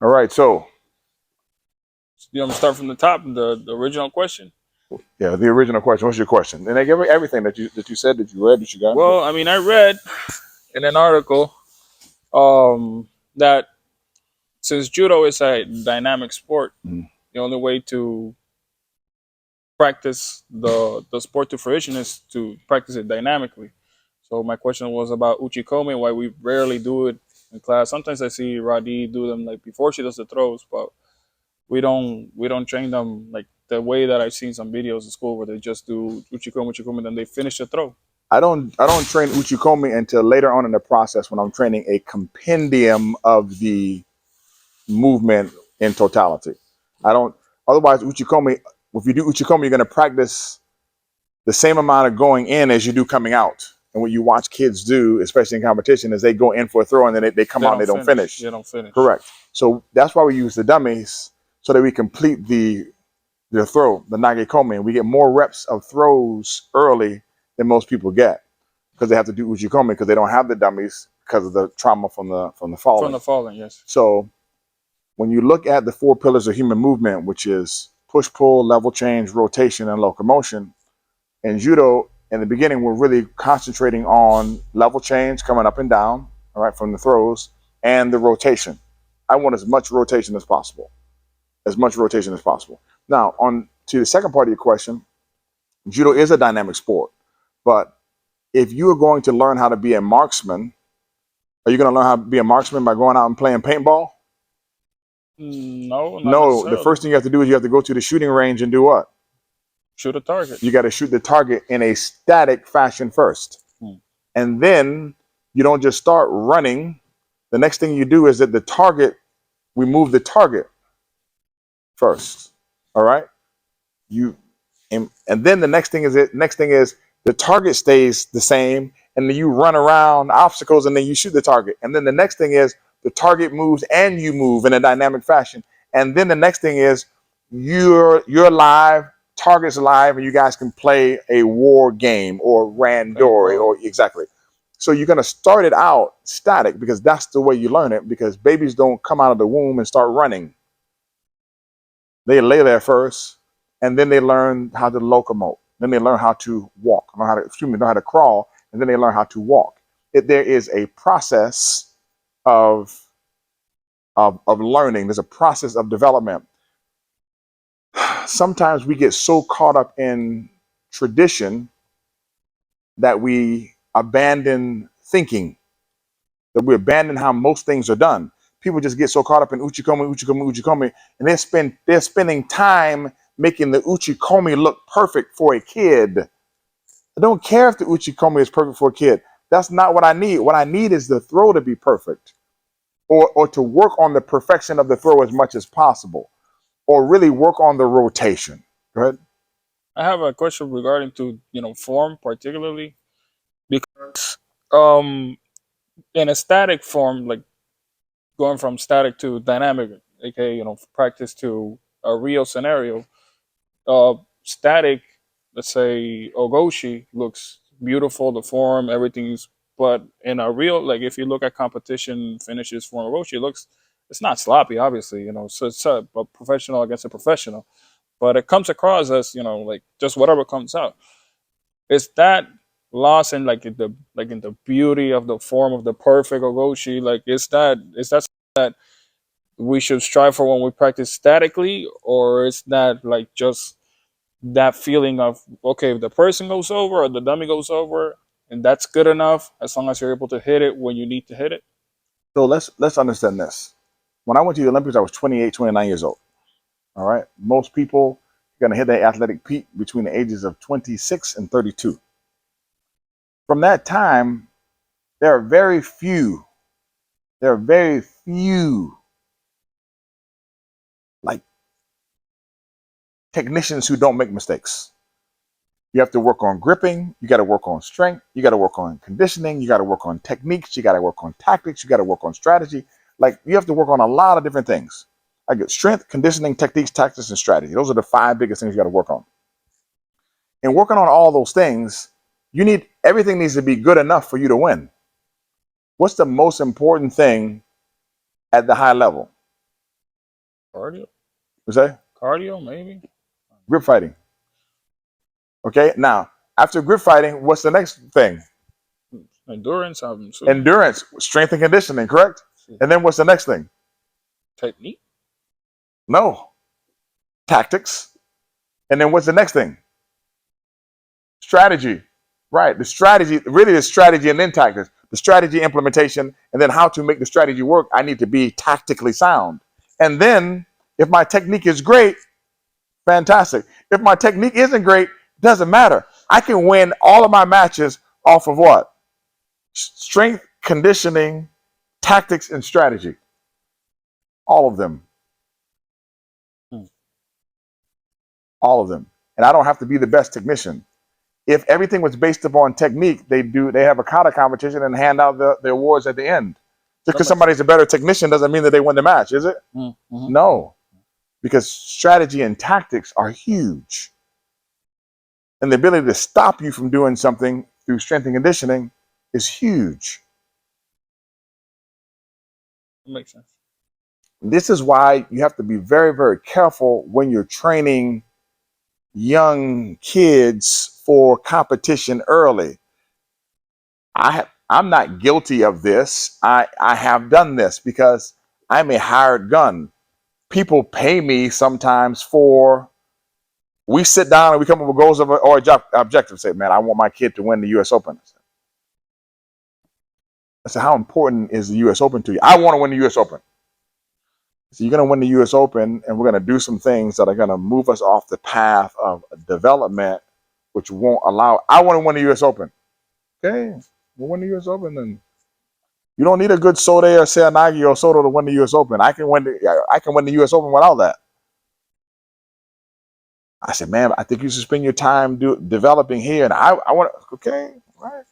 All right, so You want me to start from the top, the original question? yeah, the original question. What's your question? And they give everything that you said, that you read, that you got. Well, I mean, I read in an article that since judo is a dynamic sport, Mhm. the only way to practice the sport to fruition is to practice it dynamically. So my question was about Uchikomi, why we rarely do it in class. Sometimes I see Radi do them like before she does the throws, but we don't train them like the way that I've seen some videos in school where they just do Uchikomi, Uchikomi, then they finish the throw. I don't train Uchikomi until later on in the process when I'm training a compendium of the movement in totality. I don't. Otherwise, Uchikomi. If you do Uchikomi, you're going to practice the same amount of going in as you do coming out. And what you watch kids do, especially in competition, is they go in for a throw and then they come They out and don't they don't finish. finish. They don't finish. Correct. So that's why we use the dummies so that we complete the throw, the nagekomi, and we get more reps of throws early than most people get because they have to do uchikomi because they don't have the dummies because of the trauma from the From falling. the falling, yes. So when you look at the four pillars of human movement, which is push, pull, level change, rotation, and locomotion, in judo, in the beginning, we're really concentrating on level change, coming up and down, all right, from the throws, and the rotation. I want as much rotation as possible, as much rotation as possible. Now, on to the second part of your question, judo is a dynamic sport, but if you are going to learn how to be a marksman, are you going to learn how to be a marksman by going out and playing paintball? No, not No, the necessarily. first thing you have to do is you have to go to the shooting range and do what? Shoot a target. You got to shoot the target in a static fashion first. Hmm. And then you don't just start running. The next thing you do is that the target, we move the target first. All right. You and then the next thing is the target stays the same, and then you run around obstacles and then you shoot the target. And then the next thing is the target moves and you move in a dynamic fashion. And then the next thing is you're live, target's live, and you guys can play a war game or randori Paintball. or exactly. So you're gonna start it out static because that's the way you learn it, because babies don't come out of the womb and start running. They lay there first, and then they learn how to locomote. Then they learn how to walk, know how to crawl, and then they learn how to walk. There is a process of, of learning. There's a process of development. Sometimes we get so caught up in tradition that we abandon thinking, that we abandon how most things are done. People just get so caught up in uchikomi, uchikomi, uchikomi, and they're spending time making the uchikomi look perfect for a kid. I don't care if the uchikomi is perfect for a kid. That's not what I need. What I need is the throw to be perfect, or to work on the perfection of the throw as much as possible, or really work on the rotation. Go ahead. I have a question regarding to form particularly because um in a static form, like going from static to dynamic, aka practice to a real scenario. Static, let's say Ogoshi looks beautiful, the form, everything's. But in a real, like if you look at competition finishes for Ogoshi, it's not sloppy, obviously, So it's a professional against a professional, but it comes across as like just whatever comes out. Is that lost in like in the beauty of the form of the perfect Ogoshi? Like is that something that we should strive for when we practice statically, or is that like just that feeling of okay, if the person goes over or the dummy goes over, and that's good enough as long as you're able to hit it when you need to hit it. So let's understand this. When I went to the Olympics, I was 28, 29 years old. All right. Most people are going to hit their athletic peak between the ages of 26 and 32. From that time, there are very few, there are very few like technicians who don't make mistakes. You have to work on gripping, you got to work on strength, you got to work on conditioning, you got to work on techniques, you got to work on tactics, you got to work on strategy. Like you have to work on a lot of different things. I get strength, conditioning, techniques, tactics, and strategy. Those are the five biggest things you got to work on. And working on all those things, everything needs to be good enough for you to win. What's the most important thing at the high level? Cardio. You say? Cardio, maybe. Grip fighting. Okay, now after grip fighting, what's the next thing? Endurance. I'm assuming. Endurance, strength and conditioning, correct? And then what's the next thing? Technique. No. Tactics. And then what's the next thing? Strategy. Right. The strategy, really the strategy and then tactics. The strategy implementation and then how to make the strategy work. I need to be tactically sound. And then if my technique is great, fantastic. If my technique isn't great, doesn't matter. I can win all of my matches off of what? Strength, conditioning, tactics, and strategy. All of them. All of them. And I don't have to be the best technician. If everything was based upon technique, they have a kata competition and hand out the awards at the end. Just because somebody's a better technician doesn't mean that they win the match, is it? Mm-hmm. No. Because strategy and tactics are huge. And the ability to stop you from doing something through strength and conditioning is huge. That makes sense. This is why you have to be very, very careful when you're training young kids for competition early. I'm not guilty of this. I have done this because I'm a hired gun. People pay me sometimes for, we sit down and we come up with goals or objectives. Say, man, I want my kid to win the U.S. Open. I said, how important is the U.S. Open to you? I want to win the U.S. Open. So you're going to win the U.S. Open, and we're going to do some things that are going to move us off the path of development, which won't allow. I want to win the U.S. Open. Okay, we'll win the U.S. Open, and you don't need a good Sode or Seanagi or Soto to win the U.S. Open. I can win the U.S. Open without that. I said, man, I think you should spend your time developing here, and I want. Okay, right.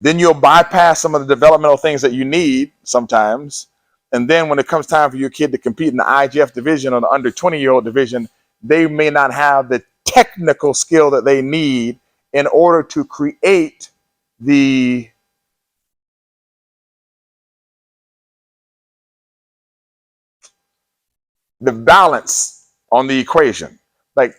Then you'll bypass some of the developmental things that you need sometimes. And then when it comes time for your kid to compete in the IGF division or the under 20-year-old division, they may not have the technical skill that they need in order to create the balance on the equation. Like,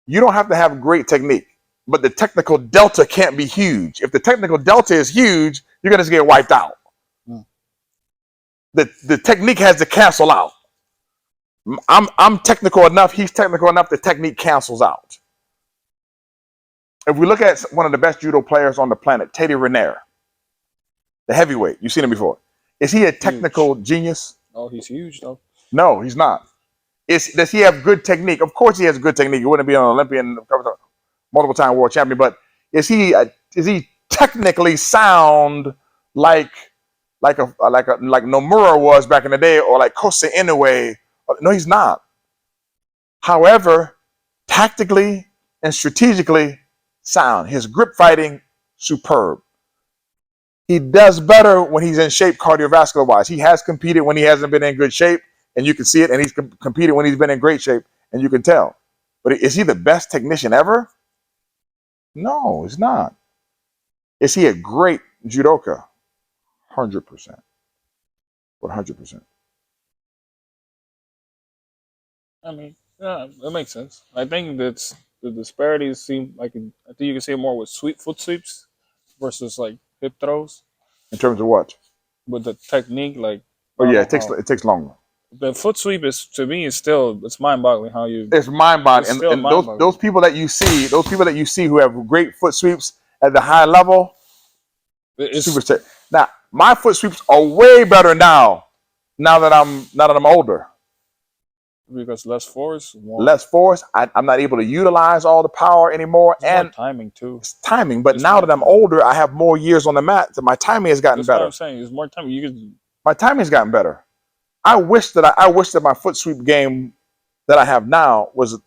you don't have to have great technique, but the technical delta can't be huge. If the technical delta is huge, you're going to just get wiped out. The technique has to cancel out. I'm technical enough, he's technical enough, the technique cancels out. If we look at one of the best judo players on the planet, Teddy Riner, the heavyweight, you've seen him before. Is he a technical genius? Oh, he's huge though. No, he's not. Does he have good technique? Of course he has good technique. He wouldn't be an Olympian, multiple time world champion, but is he technically sound like Nomura was back in the day, or like Kosei Inoue? No, he's not. However, tactically and strategically sound. His grip fighting, superb. He does better when he's in shape cardiovascular wise. He has competed when he hasn't been in good shape, and you can see it, and he's competed when he's been in great shape, and you can tell. But is he the best technician ever? No, he's not. Is he a great judoka? 100%. 100%. I mean, yeah, that makes sense. I think that's the disparities seem like I think you can see it more with foot sweeps versus like hip throws. In terms of what? With the technique, like it takes longer. The foot sweep is, to me, it's mind-boggling how you. It's mind-boggling, and those people that you see who have great foot sweeps at the high level, now my foot sweeps are way better now that I'm older. Because less force. I'm not able to utilize all the power anymore, and timing too. It's timing, but now that I'm older, I have more years on the mat, so my timing has gotten better. That's what I'm saying. It's more timing. My timing has gotten better. I wish that my foot sweep game that I have now was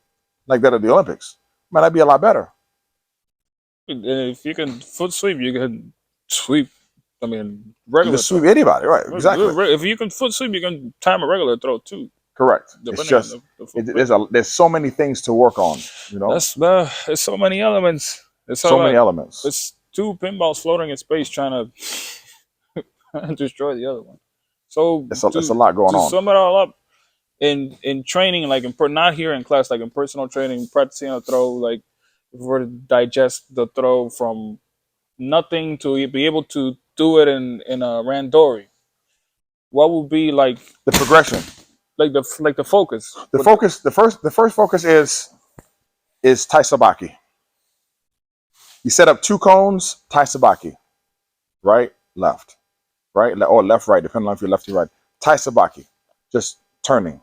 like that of the Olympics. Man, I'd be a lot better. If you can foot sweep, you can sweep. I mean, regular. You can sweep anybody, right? Exactly. If you can foot sweep, you can time a regular throw too. Correct. It's just there's so many things to work on. You know, there's so many elements. There's so many elements. It's two pinballs floating in space trying to destroy the other one. So It's a lot going to on. sum it all up, in training, like not here in class, like in personal training, practicing a throw, like if we were to digest the throw from nothing to be able to do it in a randori, what would be like The progression. the focus? The first focus is taisabaki. You set up 2 cones, taisabaki. Right, left, right, or left, right, depending on if you're lefty, right. Taisabaki, just turning.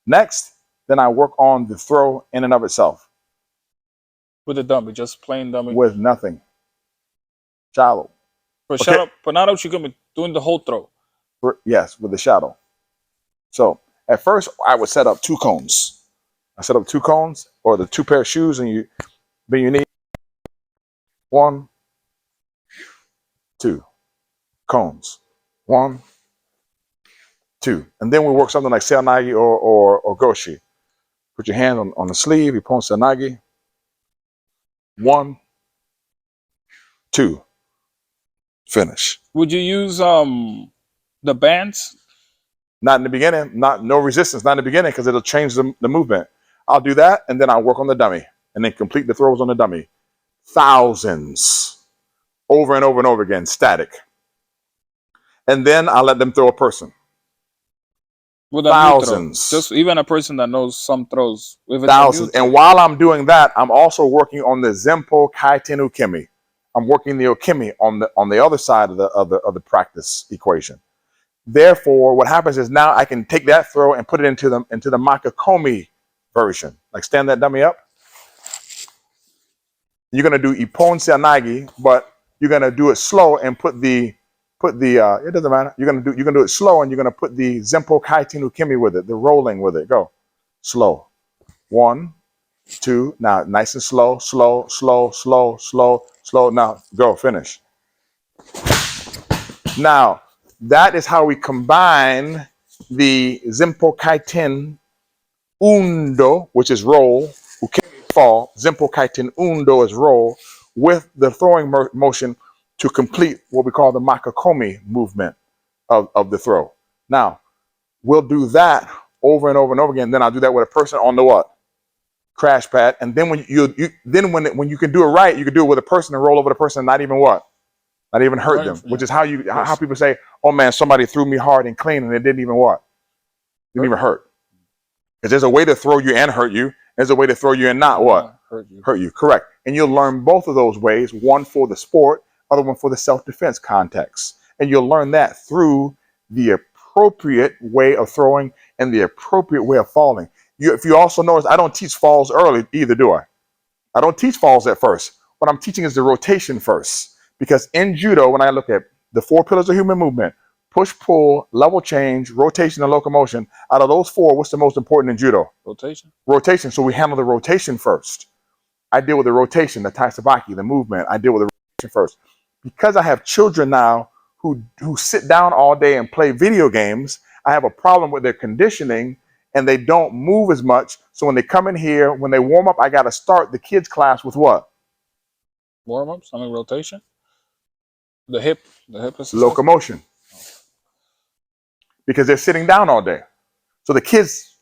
Next, then I work on the throw in and of itself. With the dummy, just plain dummy. With nothing. Shallow. But Okay. but not Uchikomi, doing the whole throw. Yes, with the shadow. So at first I would set up 2 cones. I set up 2 cones or the 2 pair of shoes, and you need 1, 2 cones. 1, 2. And then we work something like seonagi or goshi. Put your hand on the sleeve, you pon seonagi. 1, 2. Finish. Would you use the bands? Not in the beginning, no resistance, not in the beginning, because it'll change the movement. I'll do that, and then I'll work on the dummy, and then complete the throws on the dummy. Thousands, over and over and over again, static. And then I'll let them throw a person. With Thousands. Just even a person that knows some throws. If it's thousands. And while I'm doing that, I'm also working on the Zempo Kaiten Ukemi. I'm working the Ukemi on the other side of the practice equation. Therefore, what happens is now I can take that throw and put it into the Uchikomi version. Like stand that dummy up. You're gonna do Ippon Seonagi, but you're gonna do it slow and put the it doesn't matter. You're gonna do it slow, and you're gonna put the Zempo Kaiten Ukemi with it, the rolling with it. Go slow. 1, 2. Now nice and slow, slow, slow, slow, slow, slow. Now go finish. Now that is how we combine the Zempo Kaiten Undo, which is roll, Ukemi fall. Zempo Kaiten Undo is roll, with the throwing motion to complete what we call the Uchikomi movement of the throw. Now, we'll do that over and over and over again. Then I'll do that with a person on the what? Crash pad. And then when you can do it right, you can do it with a person and roll over the person and not even what? Not even hurt them, which is how people say, oh man, somebody threw me hard and clean and it didn't even what? Didn't even hurt. Because there's a way to throw you and hurt you. There's a way to throw you and not what? Hurt you. Correct. And you'll learn both of those ways, one for the sport, other one for the self-defense context. And you'll learn that through the appropriate way of throwing and the appropriate way of falling. If you also notice, I don't teach falls early either, do I? I don't teach falls at first. What I'm teaching is the rotation first. Because in judo, when I look at the 4 pillars of human movement, push, pull, level change, rotation, and locomotion, out of those 4, what's the most important in judo? Rotation. Rotation. So we handle the rotation first. I deal with the rotation, the taisabaki, the movement. I deal with the rotation first. Because I have children now who sit down all day and play video games, I have a problem with their conditioning, and they don't move as much. So when they come in here, when they warm up, I got to start the kids' class with what? Warm-ups, rotation. The hip exercise? Locomotion. Because they're sitting down all day. So the kids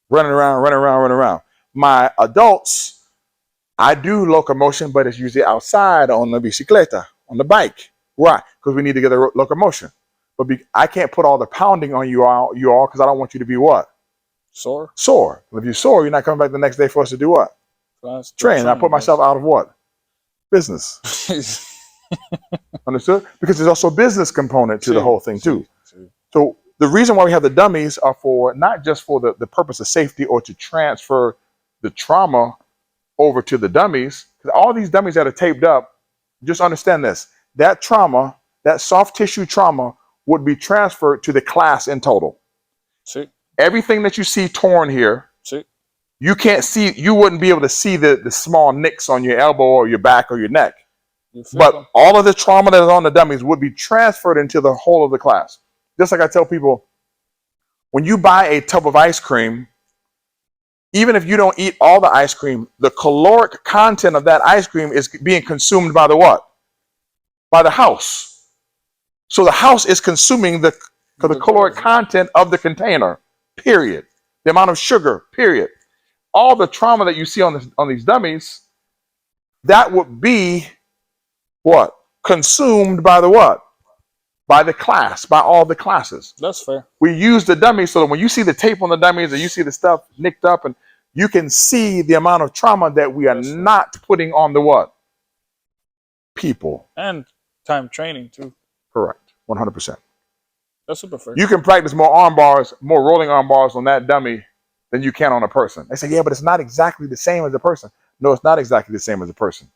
running around. My adults, I do locomotion, but it's usually outside on the bicicleta, on the bike. Why? Because we need to get a locomotion. But I can't put all the pounding on you all because I don't want you to be what? Sore. If you're sore, you're not coming back the next day for us to do what? Train. I put myself out of what? Business. Understood? Because there's also a business component to the whole thing too. So the reason why we have the dummies are for not just for the purpose of safety or to transfer the trauma over to the dummies. Because all these dummies that are taped up, just understand this. That trauma, that soft tissue trauma, would be transferred to the class in total. See. Everything that you see torn here, you can't see, you wouldn't be able to see the small nicks on your elbow or your back or your neck. But all of the trauma that is on the dummies would be transferred into the whole of the class. Just like I tell people, when you buy a tub of ice cream, even if you don't eat all the ice cream, the caloric content of that ice cream is being consumed by the what? by the house. So the house is consuming the caloric content of the container, period. The amount of sugar, period. All the trauma that you see on these dummies, that would be what? Consumed by the what? By the class, by all the classes. That's fair. We use the dummies so that when you see the tape on the dummies or you see the stuff nicked up, and you can see the amount of trauma that we are not putting on the what? People. And time training too. Correct. 100%. That's super fair. You can practice more arm bars, more rolling arm bars on that dummy than you can on a person. They say, yeah, but it's not exactly the same as a person. No, it's not exactly the same as a person.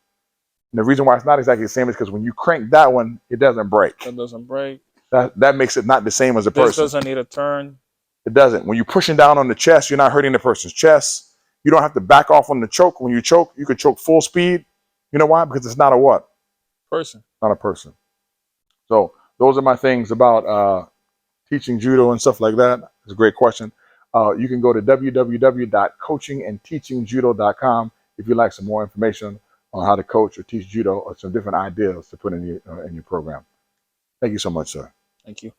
And the reason why it's not exactly the same is because when you crank that one, it doesn't break. It doesn't break. That makes it not the same as a person. This doesn't need a turn. It doesn't. When you're pushing down on the chest, you're not hurting the person's chest. You don't have to back off on the choke. When you choke, you can choke full speed. You know why? Because it's not a what? Person. Not a person. So those are my things about teaching judo and stuff like that. It's a great question. You can go to www.coachingandteachingjudo.com if you'd like some more information on how to coach or teach judo or some different ideas to put in your program. Thank you so much, sir. Thank you.